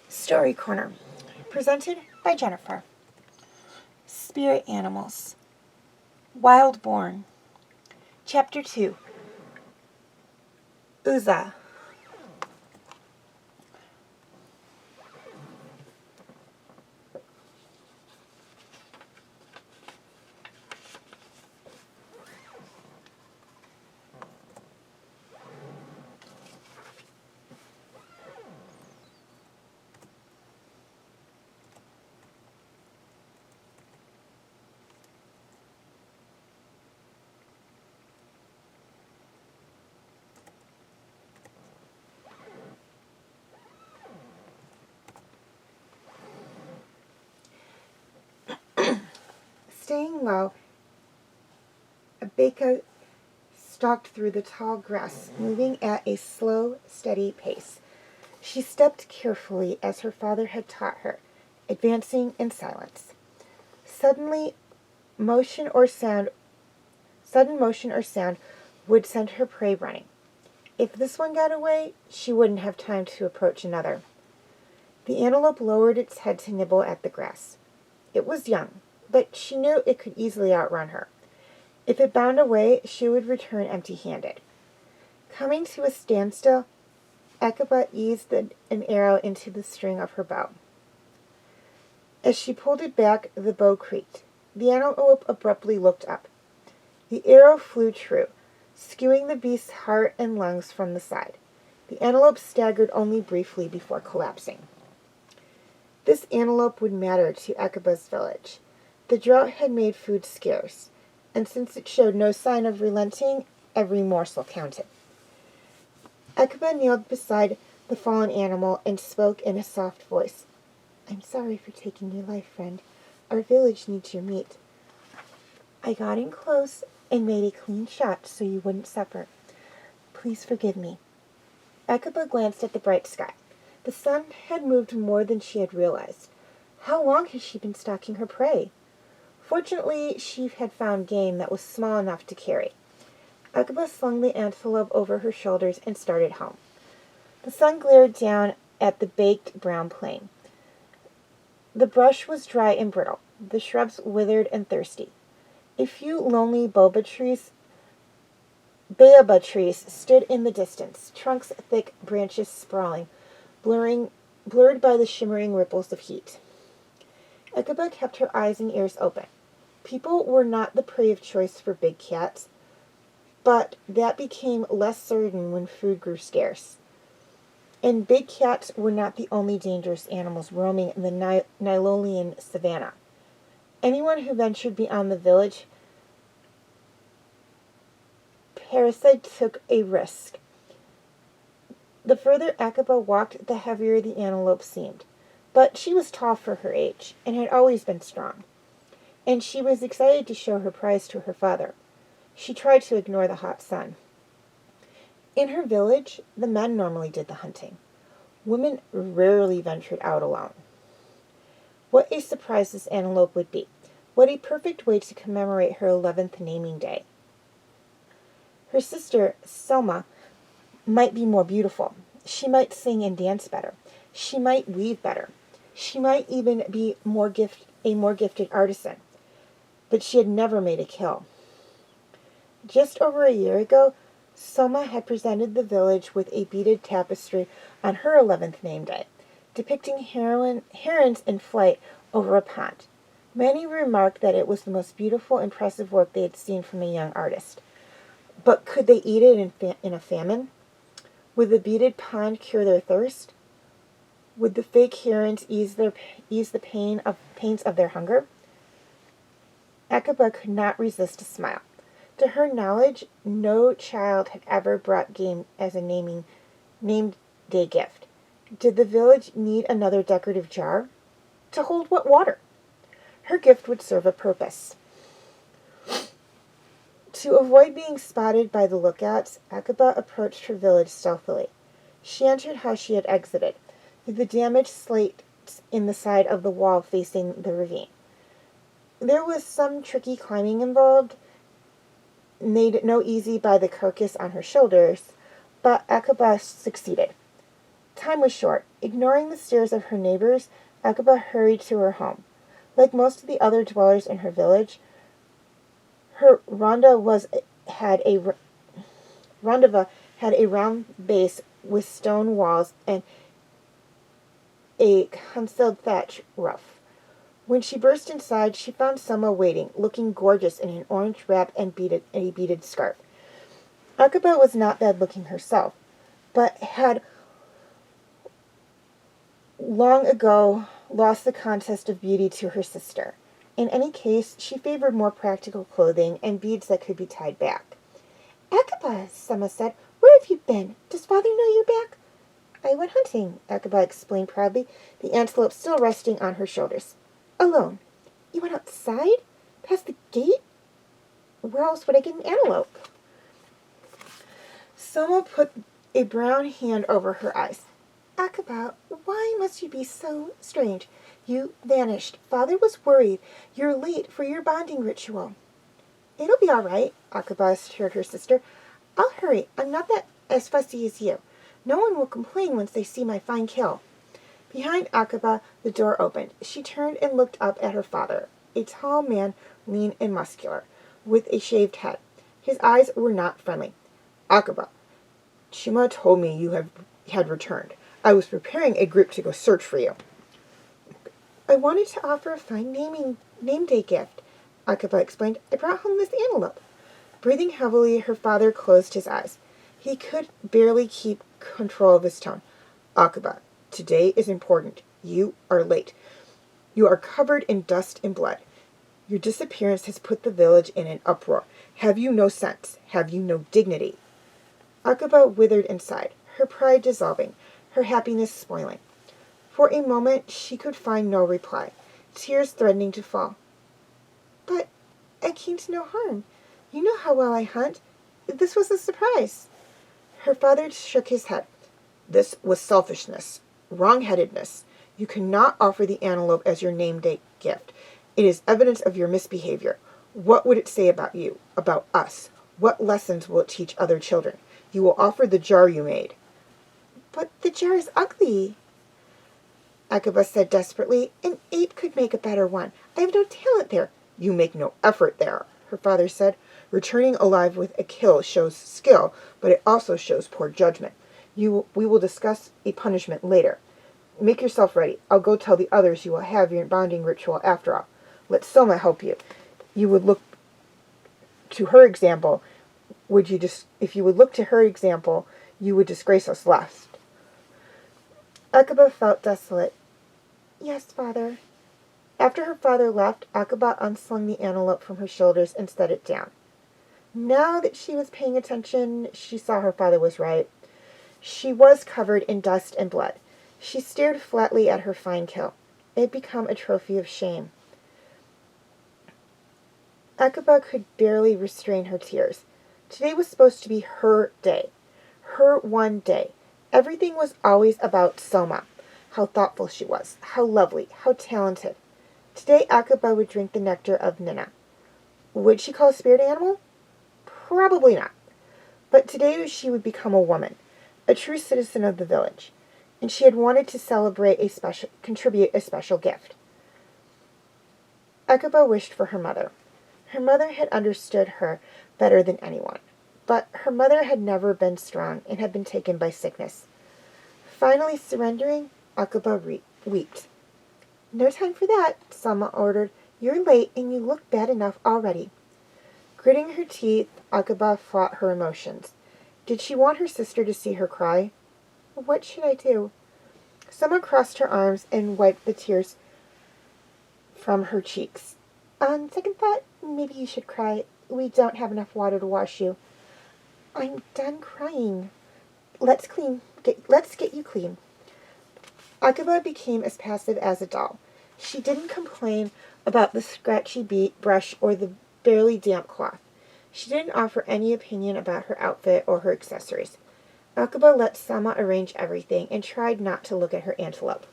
Story Corner, presented by Jennifer. Spirit Animals. Wildborn. Chapter 2. Uraza. Staying low, Abeka stalked through the tall grass, moving at a slow, steady pace. She stepped carefully as her father had taught her, advancing in silence. Sudden motion or sound would send her prey running. If this one got away, she wouldn't have time to approach another. The antelope lowered its head to nibble at the grass. It was young, but she knew it could easily outrun her. If it bounded away, she would return empty-handed. Coming to a standstill, Aqaba eased an arrow into the string of her bow. As she pulled it back, the bow creaked. The antelope abruptly looked up. The arrow flew true, skewing the beast's heart and lungs from the side. The antelope staggered only briefly before collapsing. This antelope would matter to Aqaba's village. The drought had made food scarce, and since it showed no sign of relenting, every morsel counted. Aqaba kneeled beside the fallen animal and spoke in a soft voice. "I'm sorry for taking your life, friend. Our village needs your meat. I got in close and made a clean shot so you wouldn't suffer. Please forgive me." Aqaba glanced at the bright sky. The sun had moved more than she had realized. How long had she been stalking her prey? Fortunately, she had found game that was small enough to carry. Aqaba slung the antelope over her shoulders and started home. The sun glared down at the baked brown plain. The brush was dry and brittle, the shrubs withered and thirsty. A few lonely baobab trees stood in the distance, trunks thick, branches sprawling, blurred by the shimmering ripples of heat. Aqaba kept her eyes and ears open. People were not the prey of choice for big cats, but that became less certain when food grew scarce. And big cats were not the only dangerous animals roaming in the Nilolian savanna. Anyone who ventured beyond the village parasite took a risk. The further Aqaba walked, the heavier the antelope seemed. But she was tall for her age, and had always been strong. And she was excited to show her prize to her father. She tried to ignore the hot sun. In her village, the men normally did the hunting. Women rarely ventured out alone. What a surprise this antelope would be. What a perfect way to commemorate her 11th naming day. Her sister, Selma, might be more beautiful. She might sing and dance better. She might weave better. She might even be a more gifted artisan. But she had never made a kill. Just over a year ago, Selma had presented the village with a beaded tapestry on her 11th name day, depicting herons in flight over a pond. Many remarked that it was the most beautiful, impressive work they had seen from a young artist. But could they eat it in a famine? Would the beaded pond cure their thirst? Would the fake herons ease the pains of their hunger? Akaba could not resist a smile. To her knowledge, no child had ever brought game as a name day gift. Did the village need another decorative jar? To hold what water? Her gift would serve a purpose. To avoid being spotted by the lookouts, Akaba approached her village stealthily. She entered how she had exited, through the damaged slate in the side of the wall facing the ravine. There was some tricky climbing involved, made no easy by the carcass on her shoulders, but Akaba succeeded. Time was short. Ignoring the stares of her neighbors, Akaba hurried to her home. Like most of the other dwellers in her village, her rondava had a round base with stone walls and a concealed thatch roof. When she burst inside, she found Selma waiting, looking gorgeous in an orange wrap and a beaded scarf. Akaba was not bad-looking herself, but had long ago lost the contest of beauty to her sister. In any case, she favored more practical clothing and beads that could be tied back. "Akaba," Selma said, "where have you been? Does father know you're back?" "I went hunting," Akaba explained proudly, the antelope still resting on her shoulders. "Alone. You went outside? Past the gate? Where else would I get an antelope?" Selma put a brown hand over her eyes. "Akaba, why must you be so strange? You vanished. Father was worried. You're late for your bonding ritual." "It'll be all right," Akaba assured her sister. "I'll hurry. I'm not as fussy as you. No one will complain once they see my fine kill." Behind Akaba, the door opened. She turned and looked up at her father, a tall man, lean and muscular, with a shaved head. His eyes were not friendly. "Akaba, Chima told me you had returned. I was preparing a group to go search for you." "I wanted to offer a fine name day gift," Akaba explained. "I brought home this antelope." Breathing heavily, her father closed his eyes. He could barely keep control of his tone. "Akaba, today is important. You are late. You are covered in dust and blood. Your disappearance has put the village in an uproar. Have you no sense? Have you no dignity?" Akaba withered inside, her pride dissolving, her happiness spoiling. For a moment she could find no reply, tears threatening to fall. "But I came to no harm. You know how well I hunt. This was a surprise." Her father shook his head. "This was selfishness, wrong-headedness. You cannot offer the antelope as your name day gift. It is evidence of your misbehavior. What would it say about you, about us? What lessons will it teach other children? You will offer the jar you made." "But the jar is ugly," Akaba said desperately. "An ape could make a better one. I have no talent there." "You make no effort there," her father said. "Returning alive with a kill shows skill, but it also shows poor judgment. We will discuss a punishment later. Make yourself ready. I'll go tell the others you will have your bonding ritual after all. Let Selma help you. You would look to her example. If you would look to her example, you would disgrace us less." Akaba felt desolate. "Yes, father." After her father left, Akaba unslung the antelope from her shoulders and set it down. Now that she was paying attention, she saw her father was right. She was covered in dust and blood. She stared flatly at her fine kill. It had become a trophy of shame. Akaba could barely restrain her tears. Today was supposed to be her day. Her one day. Everything was always about Selma. How thoughtful she was. How lovely. How talented. Today, Akaba would drink the nectar of Nina. Would she call a spirit animal? Probably not. But today she would become a woman, a true citizen of the village, and she had wanted to contribute a special gift. Akaba wished for her mother. Her mother had understood her better than anyone, but her mother had never been strong and had been taken by sickness. Finally surrendering, Akaba wept. No time for that, Sama ordered. You're late and you look bad enough already. Gritting her teeth, Akaba fought her emotions. Did she want her sister to see her cry? What should I do? Sama crossed her arms and wiped the tears from her cheeks. On second thought, maybe you should cry. We don't have enough water to wash you. I'm done crying. Let's get you clean. Akaba became as passive as a doll. She didn't complain about the scratchy brush or the barely damp cloth. She didn't offer any opinion about her outfit or her accessories. Akaba let Sama arrange everything and tried not to look at her antelope.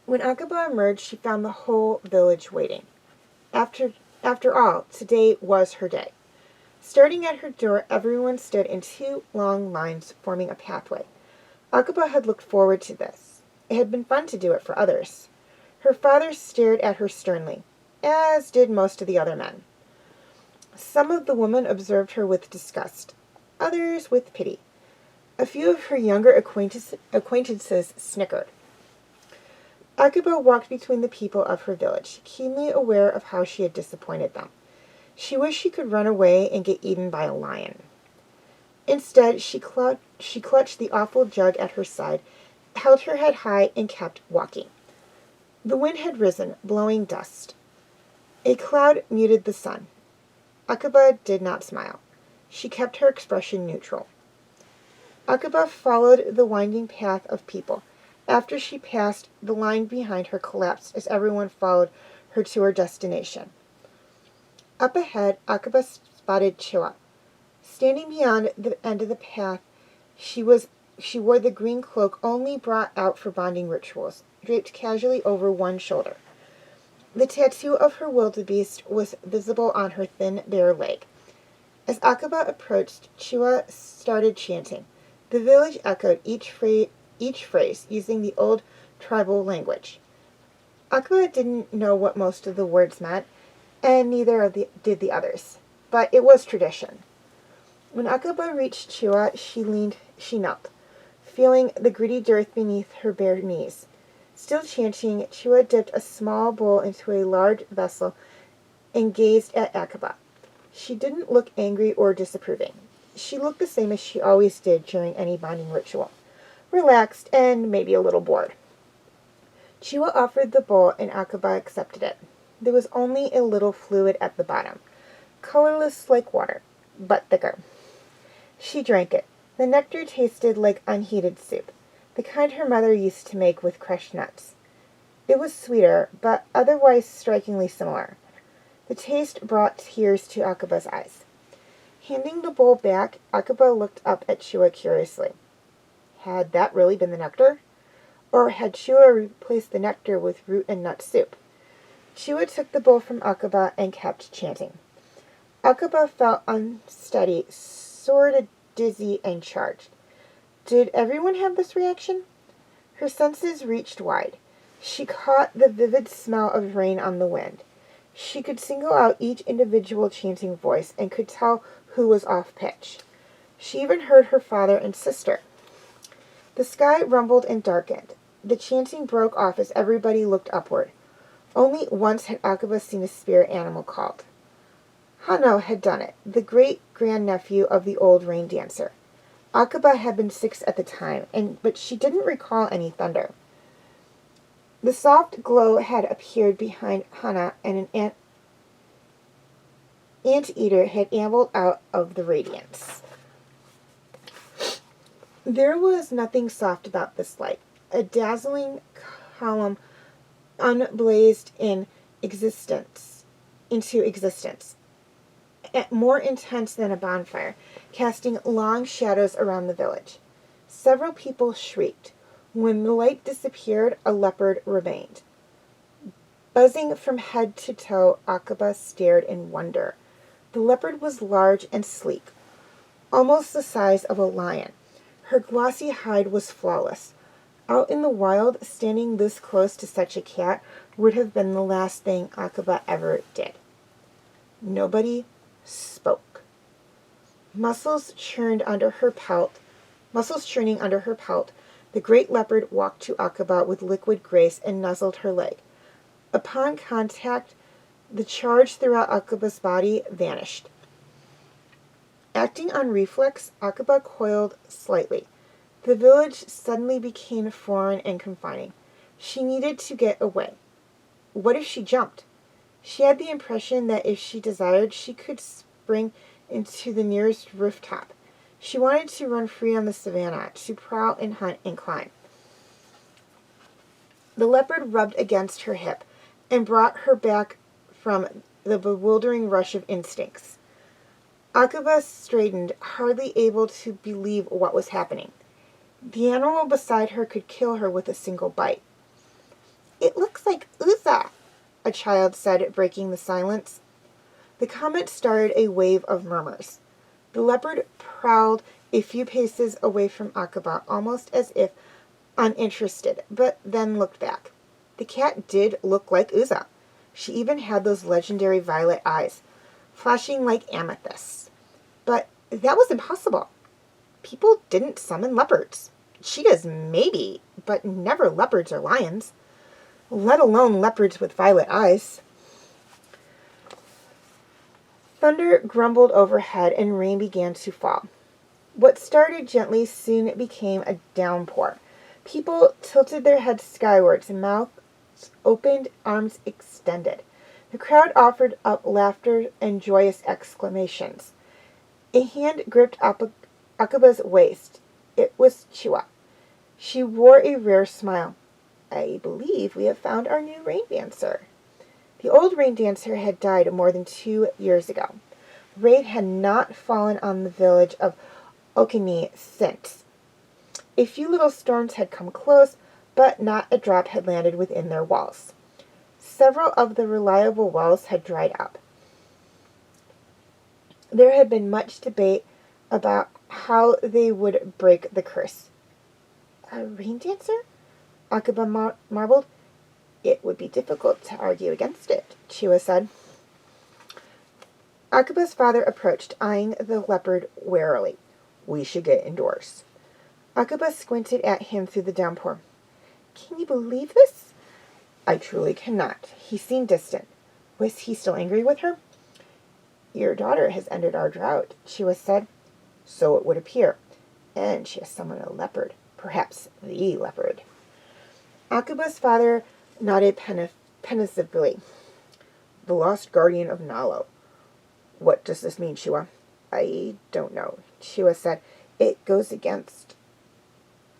When Akaba emerged, she found the whole village waiting. After all, today was her day. Starting at her door, everyone stood in 2 long lines forming a pathway. Akaba had looked forward to this. It had been fun to do it for others. Her father stared at her sternly, as did most of the other men. Some of the women observed her with disgust, others with pity. A few of her younger acquaintances snickered. Akaba walked between the people of her village, keenly aware of how she had disappointed them. She wished she could run away and get eaten by a lion. Instead, she clutched the awful jug at her side, held her head high, and kept walking. The wind had risen, blowing dust. A cloud muted the sun. Akaba did not smile. She kept her expression neutral. Akaba followed the winding path of people. After she passed, the line behind her collapsed as everyone followed her to her destination. Up ahead, Akaba spotted Chiwa. Standing beyond the end of the path, she wore the green cloak only brought out for bonding rituals, draped casually over one shoulder. The tattoo of her wildebeest was visible on her thin, bare leg. As Akaba approached, Chiwa started chanting. The village echoed each phrase using the old tribal language. Akaba didn't know what most of the words meant, and neither did the others, but it was tradition. When Akaba reached Chiwa, she knelt, feeling the gritty dirt beneath her bare knees. Still chanting, Chiwa dipped a small bowl into a large vessel and gazed at Akaba. She didn't look angry or disapproving. She looked the same as she always did during any bonding ritual, relaxed and maybe a little bored. Chiwa offered the bowl and Akaba accepted it. There was only a little fluid at the bottom, colorless like water, but thicker. She drank it. The nectar tasted like unheated soup, the kind her mother used to make with crushed nuts. It was sweeter, but otherwise strikingly similar. The taste brought tears to Akaba's eyes. Handing the bowl back, Akaba looked up at Chiwa curiously. Had that really been the nectar? Or had Chiwa replaced the nectar with root and nut soup? Chiwa took the bowl from Akaba and kept chanting. Akaba felt unsteady, sort of dizzy, and charged. Did everyone have this reaction? Her senses reached wide. She caught the vivid smell of rain on the wind. She could single out each individual chanting voice and could tell who was off pitch. She even heard her father and sister. The sky rumbled and darkened. The chanting broke off as everybody looked upward. Only once had Akaba seen a spirit animal called. Hano had done it, the great-grandnephew of the old rain dancer. Akaba had been 6 at the time, but she didn't recall any thunder. The soft glow had appeared behind Hana, and an anteater had ambled out of the radiance. There was nothing soft about this light. A dazzling column unblazed into existence, more intense than a bonfire, casting long shadows around the village. Several people shrieked. When the light disappeared, a leopard remained. Buzzing from head to toe, Akaba stared in wonder. The leopard was large and sleek, almost the size of a lion. Her glossy hide was flawless. Out in the wild, standing this close to such a cat would have been the last thing Akaba ever did. Nobody spoke. Muscles churning under her pelt, the great leopard walked to Akaba with liquid grace and nuzzled her leg. Upon contact, the charge throughout Akaba's body vanished. Acting on reflex, Akaba coiled slightly. The village suddenly became foreign and confining. She needed to get away. What if she jumped? She had the impression that if she desired, she could spring into the nearest rooftop. She wanted to run free on the savannah, to prowl and hunt and climb. The leopard rubbed against her hip and brought her back from the bewildering rush of instincts. Akaba straightened, hardly able to believe what was happening. The animal beside her could kill her with a single bite. "It looks like Uraza," a child said, breaking the silence. The comment started a wave of murmurs. The leopard prowled a few paces away from Akaba, almost as if uninterested, but then looked back. The cat did look like Uraza. She even had those legendary violet eyes, flashing like amethysts. But that was impossible. People didn't summon leopards. Cheetahs, maybe, but never leopards or lions, let alone leopards with violet eyes. Thunder grumbled overhead and rain began to fall. What started gently soon became a downpour. People tilted their heads skywards, mouths opened, arms extended. The crowd offered up laughter and joyous exclamations. A hand gripped Akaba's waist. It was Chua. She wore a rare smile. "I believe we have found our new rain dancer." The old rain dancer had died more than 2 years ago. Rain had not fallen on the village of Okini since. A few little storms had come close, but not a drop had landed within their walls. Several of the reliable wells had dried up. There had been much debate about how they would break the curse. "A rain dancer?" Akaba marveled. "It would be difficult to argue against it," Chua said. Akaba's father approached, eyeing the leopard warily. "We should get indoors." Akaba squinted at him through the downpour. "Can you believe this?" "I truly cannot." He seemed distant. Was he still angry with her? "Your daughter has ended our drought," Chua said. "So it would appear. And she has summoned a leopard. Perhaps the leopard." Akaba's father nodded pensively. "The lost guardian of Nalo. What does this mean, Chua?" "I don't know," Chua said. "It goes against...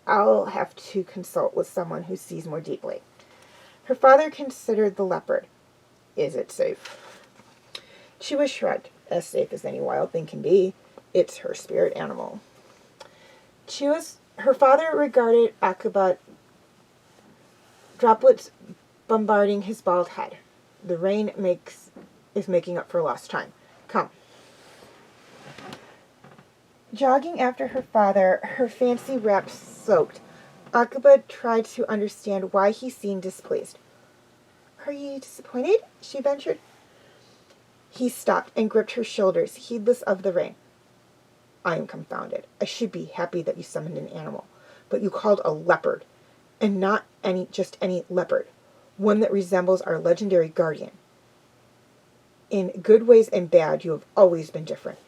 I'll have to consult with someone who sees more deeply." Her father considered the leopard. "Is it safe?" Chua shrugged. "As safe as any wild thing can be. It's her spirit animal." Her father regarded Akaba, droplets bombarding his bald head. "The rain is making up for lost time. Come." Jogging after her father, her fancy wrap soaked, Akaba tried to understand why he seemed displeased. "Are you disappointed?" she ventured. He stopped and gripped her shoulders, heedless of the rain. "I am confounded. I should be happy that you summoned an animal, but you called a leopard, and not just any leopard, one that resembles our legendary guardian. In good ways and bad, you have always been different.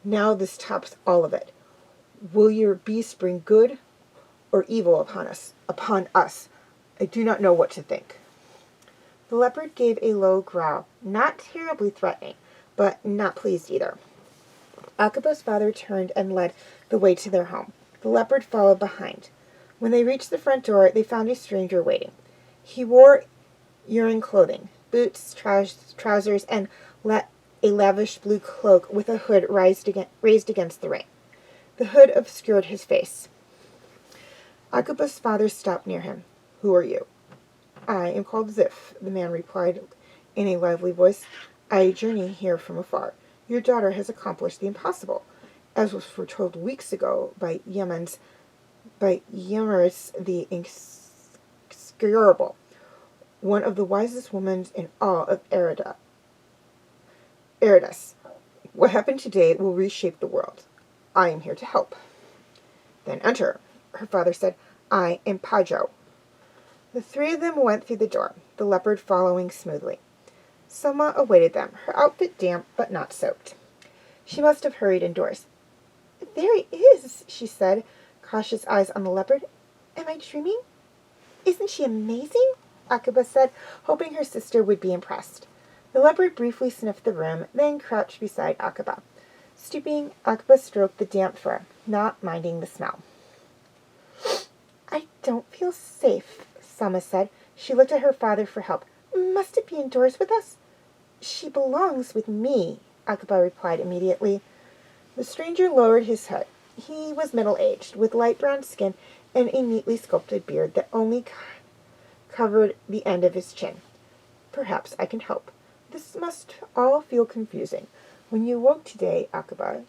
Now this tops all of it. Will your beast bring good or evil upon us? I do not know what to think." The leopard gave a low growl, not terribly threatening, but not pleased either. Akaba's father turned and led the way to their home. The leopard followed behind. When they reached the front door, they found a stranger waiting. He wore urine clothing, boots, trousers, and a lavish blue cloak with a hood raised against the rain. The hood obscured his face. Akaba's father stopped near him. "Who are you?" I am called Zif, the man replied in a lively voice. I journey here from afar. Your daughter has accomplished the impossible, as was foretold weeks ago by Yemeris the Inscrutable, one of the wisest women in all of Eridus. What happened today will reshape the world. I am here to help. Then enter, her father said. I am Pajo. The three of them went through the door, the leopard following smoothly. Selma awaited them, her outfit damp but not soaked. She must have hurried indoors. There he is, she said, cautious eyes on the leopard. Am I dreaming? Isn't she amazing? Akaba said, hoping her sister would be impressed. The leopard briefly sniffed the room, then crouched beside Akaba. Stooping, Akaba stroked the damp fur, not minding the smell. I don't feel safe, Selma said. She looked at her father for help. Must it be indoors with us? She belongs with me, Akaba replied immediately. The stranger lowered his head. He was middle-aged, with light brown skin and a neatly sculpted beard that only covered the end of his chin. Perhaps I can help. This must all feel confusing. When you woke today, Akaba,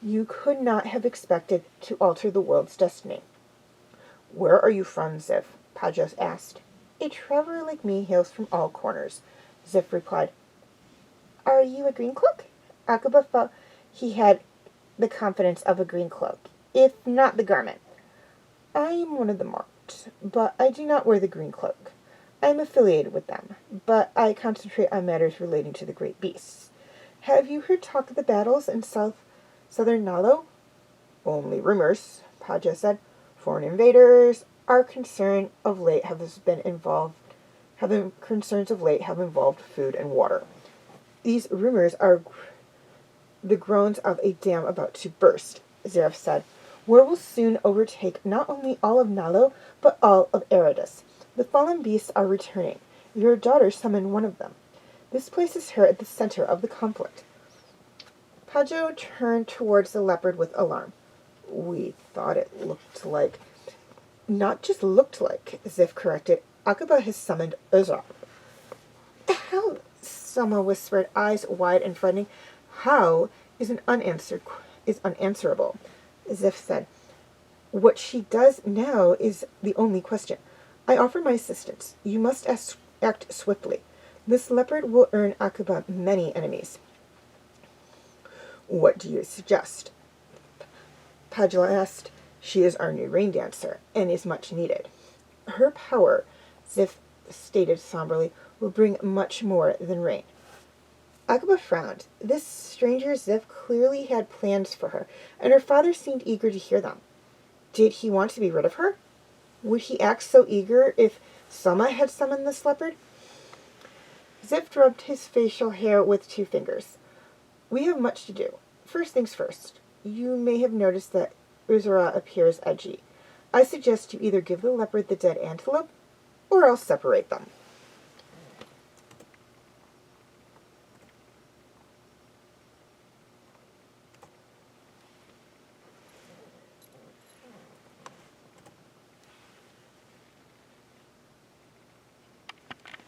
you could not have expected to alter the world's destiny. Where are you from, Zif? Pajos asked. A traveler like me hails from all corners, Zif replied. Are you a green cloak? Akaba felt he had the confidence of a green cloak, if not the garment. I am one of the marked, but I do not wear the green cloak. I am affiliated with them, but I concentrate on matters relating to the great beasts. Have you heard talk of the battles in southern Nalo? Only rumors, Paja said. Foreign invaders are concerns of late have involved food and water. These rumors are the groans of a dam about to burst, Zareth said. War will soon overtake not only all of Nalo, but all of Eridus. The fallen beasts are returning. Your daughter summoned one of them. This places her at the center of the conflict. Pajo turned towards the leopard with alarm. We thought it looked like... Not just looked like, Zif corrected. Akaba has summoned Uraza. How? Selma whispered, eyes wide and frightening. How is unanswerable, Zif said. What she does now is the only question. I offer my assistance. You must act swiftly. This leopard will earn Akaba many enemies. What do you suggest? Pajla asked. She is our new rain dancer, and is much needed. Her power, Zif stated somberly, will bring much more than rain. Akaba frowned. This stranger Zif clearly had plans for her, and her father seemed eager to hear them. Did he want to be rid of her? Would he act so eager if Selma had summoned this leopard? Zif rubbed his facial hair with 2 fingers. We have much to do. First things first. You may have noticed that Uraza appears edgy. I suggest you either give the leopard the dead antelope, or else separate them.